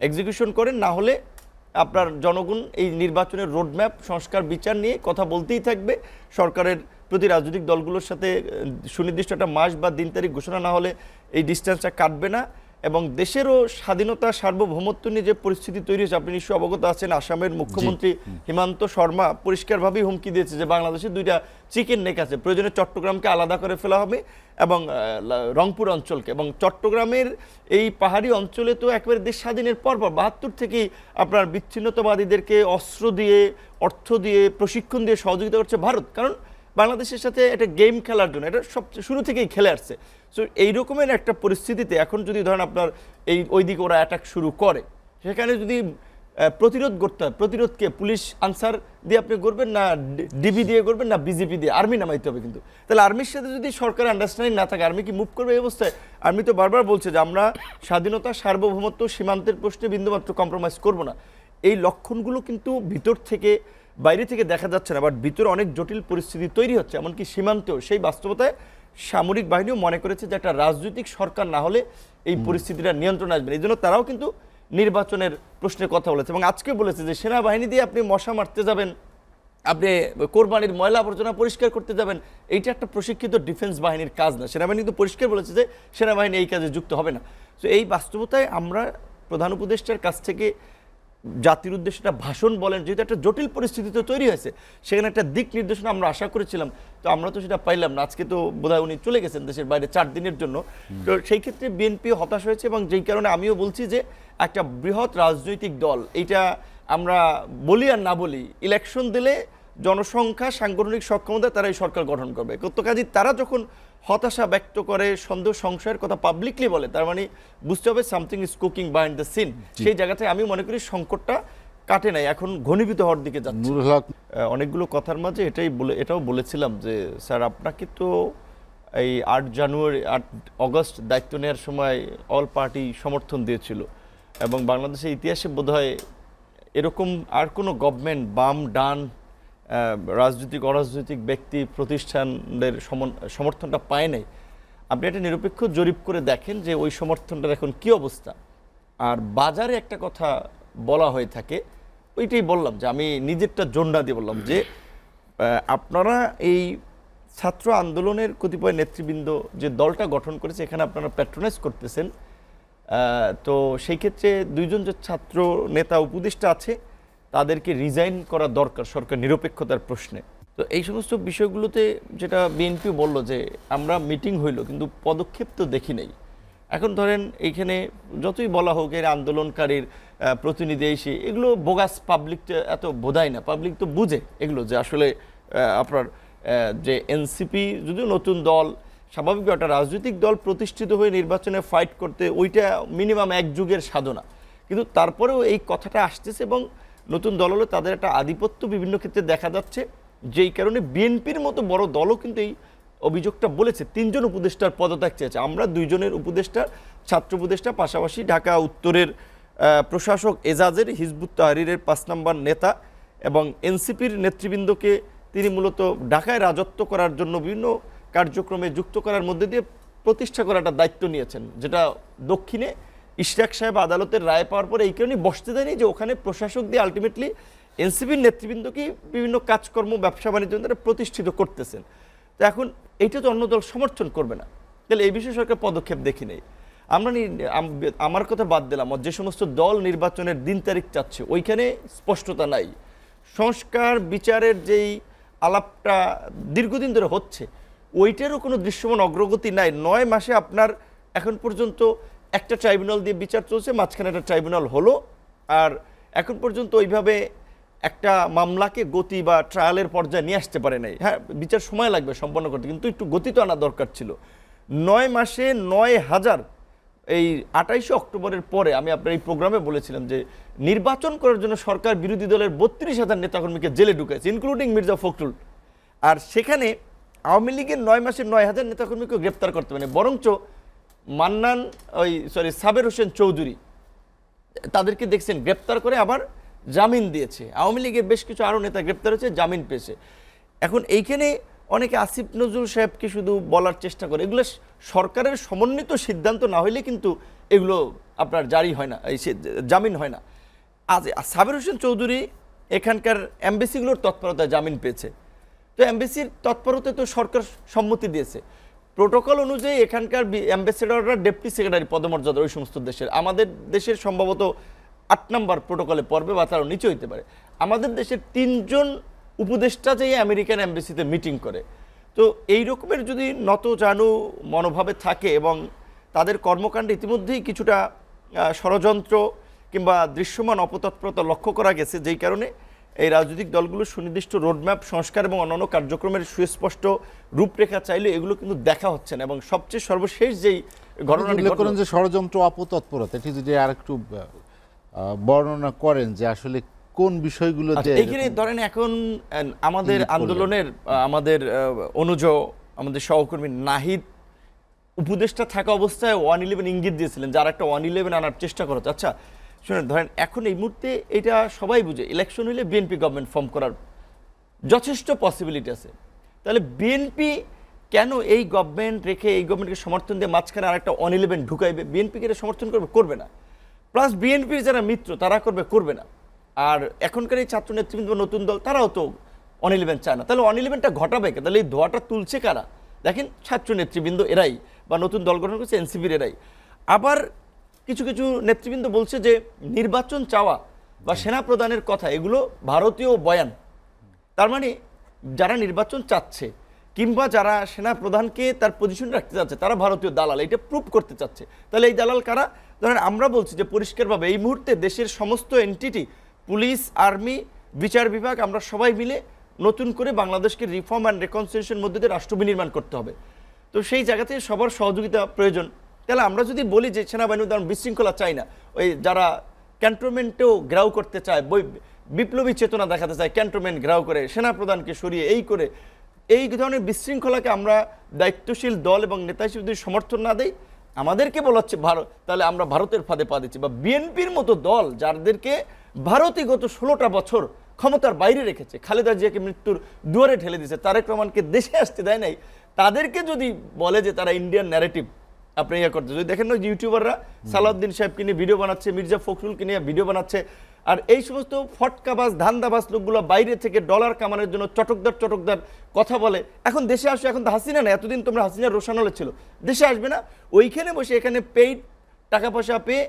Execution করেন, না হলে আপনার জনগণ এই নির্বাচনের রোডম্যাপ সংস্কার বিচার নিয়ে কথা বলতেই থাকবে। সরকারের প্রতি রাজনৈতিক দলগুলোর সাথে সুনির্দিষ্ট একটা মাস বা দিন তারিখ ঘোষণা না হলে এই ডিস্টেন্সটা কাটবে না। এবং দেশেরও স্বাধীনতা সার্বভৌমত্ব নিয়ে যে পরিস্থিতি তৈরি হয়েছে, আপনি নিশ্চয়ই অবগত আছেন, আসামের মুখ্যমন্ত্রী হিমন্ত শর্মা পরিষ্কারভাবেই হুমকি দিয়েছে যে বাংলাদেশে 2টা চিকেন নেক আছে, প্রয়োজনে চট্টগ্রামকে আলাদা করে ফেলা হবে এবং রংপুর অঞ্চলকে। এবং চট্টগ্রামের এই পাহাড়ি অঞ্চলে তো একেবারে দেশ স্বাধীনের পর 72 থেকেই আপনার বিচ্ছিন্নতাবাদীদেরকে অস্ত্র দিয়ে, অর্থ দিয়ে, প্রশিক্ষণ দিয়ে সহযোগিতা করছে ভারত, কারণ বাংলাদেশের সাথে একটা গেম খেলার জন্য এটা সবচেয়ে শুরু থেকেই খেলে আসছে। সো এই রকমের একটা পরিস্থিতিতে এখন যদি ধরেন আপনার ওইদিকে ওরা অ্যাটাক শুরু করে, সেখানে যদি প্রতিরোধ করতে হয়, প্রতিরোধকে পুলিশ আনসার দিয়ে আপনি করবেন, না ডিবি দিয়ে করবেন, না বিজেপি দিয়ে, আর্মি নামাইতে হবে। কিন্তু তাহলে আর্মির সাথে যদি সরকার আন্ডারস্ট্যান্ডিং না থাকে, আর্মি কি মুভ করবে এই অবস্থায়? আর্মি তো বারবার বলছে যে আমরা স্বাধীনতা সার্বভৌমত্ব সীমান্তের প্রশ্নে বিন্দুমাত্র কম্প্রোমাইজ করব না। এই লক্ষণগুলো কিন্তু ভিতর থেকে, বাইরে থেকে দেখা যাচ্ছে না, বাট ভিতরে অনেক জটিল পরিস্থিতি তৈরি হচ্ছে। এমনকি সীমান্তেও সেই বাস্তবতায় সামরিক বাহিনীও মনে করেছে যে একটা রাজনৈতিক সরকার না হলে এই পরিস্থিতিটা নিয়ন্ত্রণে আসবে। এই জন্য তারাও কিন্তু নির্বাচনের প্রশ্নে কথা বলেছে এবং আজকে বলেছে যে সেনাবাহিনী দিয়ে আপনি মশা মারতে যাবেন, আপনি কোরবানির ময়লা আবর্জনা পরিষ্কার করতে যাবেন, এইটা একটা প্রশিক্ষিত ডিফেন্স বাহিনীর কাজ না। সেনাবাহিনী কিন্তু পরিষ্কার বলেছে যে সেনাবাহিনী এই কাজে যুক্ত হবে না। তো এই বাস্তবতায় আমরা প্রধান উপদেষ্টার কাছ থেকে জাতির উদ্দেশ্যে একটা ভাষণ বলেন, যেহেতু একটা জটিল পরিস্থিতি তো তৈরি হয়েছে, সেখানে একটা দিক নির্দেশনা আমরা আশা করেছিলাম, তো আমরা তো সেটা পাইলাম না। আজকে তো বোধহয় উনি চলে গেছেন দেশের বাইরে 4 দিনের জন্য। তো সেই ক্ষেত্রে বিএনপি হতাশ হয়েছে এবং যেই কারণে আমিও বলছি যে একটা বৃহৎ রাজনৈতিক দল, এইটা আমরা বলি আর না বলি, ইলেকশন দিলে জনসংখ্যা, সাংগঠনিক সক্ষমতা, তারা এই সরকার গঠন করবে। তো কাজে তারা যখন হতাশা ব্যক্ত করে, সন্দেহ সংশয়ের কথা পাবলিকলি বলে, তার মানে বুঝতে হবে something is cooking behind the scene. সেই জায়গাটায় আমি মনে করি সংকটটা কাটে নাই, এখন ঘনীভূত হওয়ার দিকে যাচ্ছে। অনেকগুলো কথার মাঝে এটাও বলেছিলাম যে স্যার, আপনাকে তো এই 8 অগস্ট দায়িত্ব নেওয়ার সময় অল পার্টি সমর্থন দিয়েছিল এবং বাংলাদেশের ইতিহাসে বোধহয় এরকম আর কোনো গভর্নমেন্ট বাম ডান রাজনৈতিক অরাজনৈতিক ব্যক্তি প্রতিষ্ঠানদের সমর্থনটা পায় নাই। আপনি একটা নিরপেক্ষ জরিপ করে দেখেন যে ওই সমর্থনটার এখন কি অবস্থা। আর বাজারে একটা কথা বলা হয়ে থাকে, ওইটাই বললাম যে আমি নিজেরটা জোন্ডা দিয়ে বললাম যে আপনারা এই ছাত্র আন্দোলনের কতিপয় নেতৃবৃন্দ যে দলটা গঠন করেছে, এখানে আপনারা প্যাট্রোনাইজ করতেছেন। তো সেই ক্ষেত্রে 2জন যে ছাত্র নেতা উপদেষ্টা আছে, তাদেরকে রিজাইন করা দরকার সরকার নিরপেক্ষতার প্রশ্নে। তো এই সমস্ত বিষয়গুলোতে যেটা বিএনপি বলল যে আমরা মিটিং হইল কিন্তু পদক্ষেপ তো দেখি নাই। এখন ধরেন এইখানে যতই বলা হোক এর আন্দোলনকারীর প্রতিনিধি এসে, এগুলো বোগাস, পাবলিক এত বোধায় না। পাবলিক তো বুঝে এগুলো যে আসলে আপনার যে এনসিপি যদিও নতুন দল, স্বাভাবিক একটা রাজনৈতিক দল প্রতিষ্ঠিত হয়ে নির্বাচনে ফাইট করতে, ওইটা মিনিমাম 1 যুগের সাধনা। কিন্তু তারপরেও এই কথাটা আসতেছে এবং নতুন দল হলে তাদের একটা আধিপত্য বিভিন্ন ক্ষেত্রে দেখা যাচ্ছে, যেই কারণে বিএনপির মতো বড় দলও কিন্তু এই অভিযোগটা বলেছে। 3জন উপদেষ্টার পদত্যাগ চেয়েছে। আমরা 2জনের উপদেষ্টা, ছাত্র উপদেষ্টা, পাশাপাশি ঢাকা উত্তরের প্রশাসক এজাজের, হিজবুত তাহরিরের 5 নম্বর নেতা এবং এনসিপির নেতৃবৃন্দকে তিনি মূলত ঢাকায় রাজত্ব করার জন্য বিভিন্ন কার্যক্রমে যুক্ত করার মধ্যে দিয়ে প্রতিষ্ঠা করার একটা দায়িত্ব নিয়েছেন, যেটা দক্ষিণে ইশরাক সাহেব আদালতের রায় পাওয়ার পরে এই কারণে বসতে দেয়নি যে ওখানে প্রশাসক দিয়ে আলটিমেটলি এনসিপির নেতৃবৃন্দকে বিভিন্ন কাজকর্ম, ব্যবসা বাণিজ্য তারা প্রতিষ্ঠিত করতেছেন। তো এখন এইটা তো অন্য দল সমর্থন করবে না, তাহলে এই বিষয়ে সরকার পদক্ষেপ দেখি নেই। আমরা আমার কথা বাদ দিলাম, যে সমস্ত দল নির্বাচনের দিন তারিখ চাচ্ছে ওইখানে স্পষ্টতা নাই। সংস্কার বিচারের যেই আলাপটা দীর্ঘদিন ধরে হচ্ছে, ওইটারও কোনো দৃশ্যমান অগ্রগতি নাই। 9 মাসে আপনার এখন পর্যন্ত একটা ট্রাইব্যুনাল দিয়ে বিচার চলছে, মাঝখানে একটা ট্রাইব্যুনাল হলো, আর এখন পর্যন্ত ওইভাবে একটা মামলাকে গতি বা ট্রায়ালের পর্যায়ে নিয়ে আসতে পারে নাই। হ্যাঁ, বিচার সময় লাগবে সম্পন্ন করতে, কিন্তু একটু গতি তো আনা দরকার ছিল। 9 মাসে 9,000, এই 28 অক্টোবরের পরে আমি আপনার এই প্রোগ্রামে বলেছিলাম যে নির্বাচন করার জন্য সরকার বিরোধী দলের 32,000 নেতাকর্মীকে জেলে ঢুকেছে, ইনক্লুডিং মির্জা ফখরুল। আর সেখানে আওয়ামী লীগের 9 মাসে 9,000 নেতাকর্মীকে গ্রেপ্তার করতে পারে, বরঞ্চ সাবের হোসেন চৌধুরী তাদেরকে দেখছেন গ্রেপ্তার করে আবার জামিন দিয়েছে। আওয়ামী লীগের বেশ কিছু আরও নেতা গ্রেপ্তার হয়েছে, জামিন পেয়েছে। এখন এইখানে অনেকে আসিফ নজরুল সাহেবকে শুধু বলার চেষ্টা করে, এগুলো সরকারের সমন্বিত সিদ্ধান্ত না হইলে কিন্তু এগুলো আপনার জারি হয় না, জামিন হয় না। আজ সাবের হোসেন চৌধুরী এখানকার এমবেসিগুলোর তৎপরতায় জামিন পেয়েছে, তো এমবেসির তৎপরতায় তো সরকার সম্মতি দিয়েছে। প্রোটোকল অনুযায়ী এখানকার অ্যাম্বাসেডররা ডেপুটি সেক্রেটারি পদমর্যাদার ওই সমস্ত দেশের, আমাদের দেশের সম্ভবত 8 নম্বর প্রোটোকলে পড়বে বা তারও নিচে হইতে পারে। আমাদের দেশের 3 জন উপদেষ্টা যেয়ে আমেরিকান এমবেসিতে মিটিং করে। তো এই রকমের যদি নত জানু মনোভাবে থাকে এবং তাদের কর্মকাণ্ডে ইতিমধ্যেই কিছুটা ষড়যন্ত্র কিংবা দৃশ্যমান অপতৎপরতা লক্ষ্য করা গেছে, যেই কারণে এই রাজনৈতিক দলগুলোর সুনির্দিষ্ট রোডম্যাপ সংস্কার এবং অন্যান্য কার্যক্রমের সুস্পষ্ট রূপরেখা চাইলে এগুলো কিন্তু দেখা হচ্ছে না। এবং সবচেয়ে সর্বশেষ যেই ঘটনাটি করেন যে ষড়যন্ত্র অপতৎপরতা, এটি যদি আর একটু বর্ণনা করেন যে আসলে কোন বিষয়গুলোতে এইখানে ধরেন এখন আমাদের আন্দোলনের আমাদের অনুজ আমাদের সহকর্মী নাহিদ উপদেষ্টা থাকা অবস্থায় 111 ইঙ্গিত দিয়েছিলেন, যার একটা 111 আনার চেষ্টা করা। আচ্ছা শুনেন, ধরেন এখন এই মুহূর্তে এটা সবাই বুঝে ইলেকশন হলে বিএনপি গভর্নমেন্ট ফর্ম করার যথেষ্ট পসিবিলিটি আছে। তাহলে বিএনপি কেন এই গভর্নমেন্ট রেখে এই গভর্নমেন্টকে সমর্থন দিয়ে মাঝখানে আর একটা 111 ঢুকাইবে? বিএনপিকে এটা সমর্থন করবে না। প্লাস বিএনপির যারা মিত্র তারা করবে না। আর এখনকার এই ছাত্র নেতৃবৃন্দ নতুন দল তারাও তো 111 চায় না। তাহলে 111টা ঘটাবে কে? তাহলে এই ধোয়াটা তুলছে কারা? দেখেন ছাত্র নেতৃবৃন্দ এরাই, বা নতুন দল গঠন করছে এনসিপির এরাই। আবার কিছু কিছু নেতৃবৃন্দ বলছে যে নির্বাচন চাওয়া বা সেনা প্রদানের কথা এগুলো ভারতীয় বয়ান। তার মানে যারা নির্বাচন চাচ্ছে কিংবা যারা সেনা প্রধানকে তার পজিশন রাখতে চাচ্ছে তারা ভারতীয় দালাল, এটা প্রুভ করতে চাচ্ছে। তাহলে এই দালাল কারা? ধরেন আমরা বলছি যে পরিষ্কারভাবে এই মুহূর্তে দেশের সমস্ত এনটিটি, পুলিশ, আর্মি, বিচার বিভাগ, আমরা সবাই মিলে নতুন করে বাংলাদেশকে রিফর্ম অ্যান্ড রেকনসিলিয়েশন মধ্যে দিয়ে রাষ্ট্র বিনির্মাণ করতে হবে। তো সেই জায়গাতে সবার সহযোগিতা প্রয়োজন। তাহলে আমরা যদি বলি যে সেনাবাহিনী ধরুন বিশৃঙ্খলা চাই না, ওই যারা ক্যান্টনমেন্টেও ঘেরাও করতে চায়, বিপ্লবী চেতনা দেখাতে চায়, ক্যান্টনমেন্ট ঘেরাও করে সেনা প্রধানকে সরিয়ে এই করে এই ধরনের বিশৃঙ্খলাকে আমরা দায়িত্বশীল দল এবং নেতা হিসেবে যদি সমর্থন না দেই, আমাদেরকে বলাচ্ছে ভারত, তাহলে আমরা ভারতের ফাঁদে পা দিচ্ছি। বা বিএনপির মতো দল যাদেরকে ভারতই গত 16টা বছর ক্ষমতার বাইরে রেখেছে, খালেদা জিয়াকে মৃত্যুর দুয়ারে ঠেলে দিয়েছে, তারেক রহমানকে দেশে আসতে দেয় নাই, তাদেরকে যদি বলে যে তারা ইন্ডিয়ান ন্যারেটিভ আপনি ইয়ে করতে, যদি দেখেন না ইউটিউবাররা সালাউদ্দিন সাহেবকে নিয়ে ভিডিও বানাচ্ছে, মির্জা ফখরুলকে নিয়ে ভিডিও বানাচ্ছে, আর এই সমস্ত ফটকাবাজ ধান্দাবাজ লোকগুলো বাইরে থেকে ডলার কামানোর জন্য চটকদার কথা বলে। এখন দেশে আসো, এখন তো হাসিনা না, এতদিন তোমরা হাসিনা রোশানলে ছিল, দেশে আসবে না, ওইখানে বসে এখানে পেইড টাকা পয়সা পেয়ে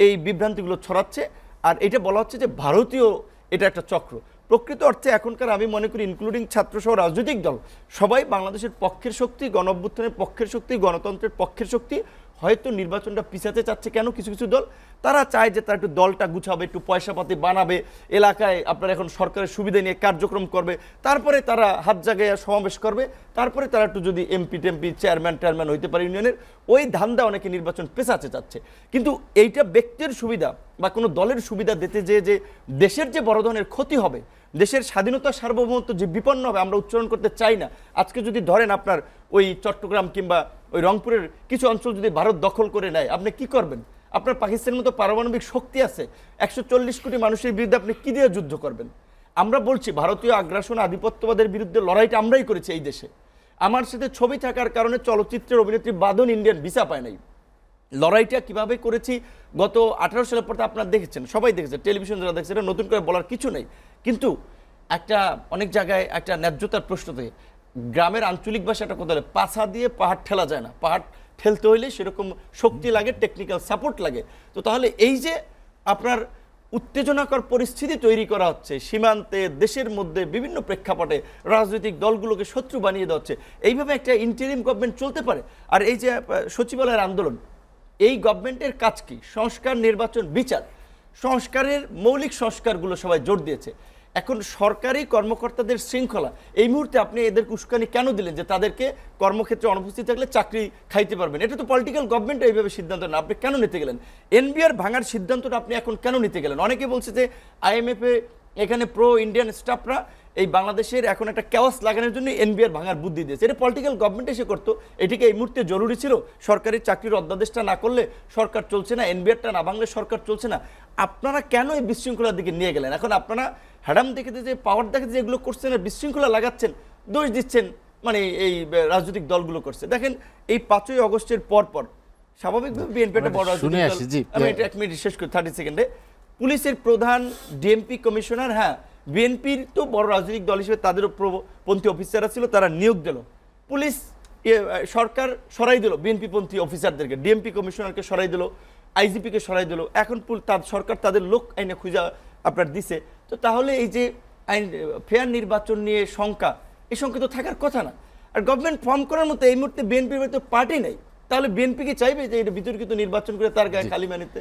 এই বিভ্রান্তিগুলো ছড়াচ্ছে। আর এটা বলা হচ্ছে যে ভারতীয় এটা একটা চক্র। প্রকৃত অর্থে এখনকার আমি মনে করি ইনক্লুডিং ছাত্রসহ রাজনৈতিক দল সবাই বাংলাদেশের পক্ষের শক্তি, গণ অভ্যুত্থানের পক্ষের শক্তি, গণতন্ত্রের পক্ষের শক্তি। হয়তো নির্বাচনটা পিছাতে চাচ্ছে কেন কিছু কিছু দল, তারা চায় যে তারা একটু দলটা গুছাবে, একটু পয়সাপাতি বানাবে, এলাকায় আপনারা এখন সরকারের সুবিধা নিয়ে কার্যক্রম করবে, তারপরে তারা হাত জাগাইয়া সমাবেশ করবে, তারপরে তারা একটু যদি এমপি টেমপি চেয়ারম্যান হইতে পারে ইউনিয়নের, ওই ধান্দা অনেকে নির্বাচন পেছাতে চাচ্ছে। কিন্তু এইটা ব্যক্তির সুবিধা বা কোনো দলের সুবিধা দিতে যে দেশের যে বড় ধরনের ক্ষতি হবে, দেশের স্বাধীনতা সার্বভৌমত্ব যে বিপন্ন হবে, আমরা উচ্চারণ করতে চাই না। আজকে যদি ধরেন আপনার ওই চট্টগ্রাম কিংবা ওই রংপুরের কিছু অঞ্চল যদি ভারত দখল করে নেয়, আপনি কি করবেন? আপনার পাকিস্তানের মতো পারমাণবিক শক্তি আছে, 140 কোটি মানুষের বিরুদ্ধে আপনি কি দিয়ে যুদ্ধ করবেন? আমরা বলছি ভারতীয় আগ্রাসন আধিপত্যবাদের বিরুদ্ধে লড়াইটা আমরাই করেছি এই দেশে। আমার সাথে ছবি থাকার কারণে চলচ্চিত্রের অভিনেত্রী বাদন ইন্ডিয়ান ভিসা পায় নাই। লড়াইটা কিভাবে করেছি গত 18 সালের পর আপনারা দেখেছেন, সবাই দেখেছেন, টেলিভিশন যারা দেখছে, এটা নতুন করে বলার কিছু নেই। কিন্তু একটা অনেক জায়গায় একটা ন্যায্যতার প্রশ্ন থেকে গ্রামের আঞ্চলিক ভাষা একটা কথা বলে, পাছা দিয়ে পাহাড় ঠেলা যায় না, পাহাড় ঠেলতে হইলে সেরকম শক্তি লাগে, টেকনিক্যাল সাপোর্ট লাগে। তো তাহলে এই যে আপনার উত্তেজনাকর পরিস্থিতি তৈরি করা হচ্ছে সীমান্তে, দেশের মধ্যে বিভিন্ন প্রেক্ষাপটে রাজনৈতিক দলগুলোকে শত্রু বানিয়ে দেওয়া হচ্ছে, এইভাবে একটা ইন্টারিম গভর্নমেন্ট চলতে পারে? আর এই যে সচিবালয়ের আন্দোলন, এই গভর্নমেন্টের কাজ কি? সংস্কার, নির্বাচন, বিচার, সংস্কারের মৌলিক সংস্কারগুলো সবাই জোর দিয়েছে। এখন সরকারি কর্মকর্তাদের শৃঙ্খলা, এই মুহূর্তে আপনি এদের উস্কানি কেন দিলেন যে তাদেরকে কর্মক্ষেত্রে অনুপস্থিত থাকলে চাকরি খাইতে পারবেন? এটা তো পলিটিক্যাল গভর্নমেন্ট এইভাবে সিদ্ধান্ত না, আপনি কেন নিতে গেলেন? এনবিআর ভাঙার সিদ্ধান্তটা আপনি এখন কেন নিতে গেলেন? অনেকে বলছে যে আইএমএফে এখানে প্রো ইন্ডিয়ান স্টাফরা এই বাংলাদেশের এখন একটা ক্যাওয়াস লাগানোর জন্য এনবিআর ভাঙার বুদ্ধি দিয়েছে। এটা পলিটিক্যাল গভর্নমেন্ট এসে করতো। এটিকে এই মুহূর্তে জরুরি ছিল? সরকারি চাকরির অধ্যাদেশটা না করলে সরকার চলছে না, এনবিআরটা না ভাঙলে সরকার চলছে না। আপনারা কেন এই বিশৃঙ্খলার দিকে নিয়ে গেলেন? এখন আপনারা হ্যাডাম দেখেতে যে পাওয়ার দেখাতে যে এগুলো করছেন আর বিশৃঙ্খলা লাগাচ্ছেন, দোষ দিচ্ছেন মানে এই রাজনৈতিক দলগুলো করছে। দেখেন এই 5ই অগস্টের পর স্বাভাবিকভাবে বিএনপি একটা বড় শুনে রাজনৈতিক আসি, দল। জি। আমি এটা 1 মিনিট শেষ করি 30 সেকেন্ডে। পুলিশের প্রধান, ডিএমপি কমিশনার, হ্যাঁ বিএনপির তো বড় রাজনৈতিক দল হিসেবে তাদেরও পন্থী অফিসাররা ছিল, তারা নিয়োগ দিল। পুলিশ সরকার সরাই দিল বিএনপি পন্থী অফিসারদেরকে, ডিএমপি কমিশনারকে সরাই দিল, আইজিপিকে সরাই দিল। এখন সরকার তাদের লোক আইনে খুঁজা আপনার দিছে। তো তাহলে এই যে আইন ফেয়ার নির্বাচন নিয়ে শঙ্কা, এই শঙ্কা তো থাকার কথা না। আর গভর্নমেন্ট ফর্ম করার মতো এই মুহূর্তে বিএনপির তো পার্টি নেই, তাহলে বিএনপি কি চাইবে যে এটা বিতর্কিত নির্বাচন করে তার গায়ে কালিমা নিতে?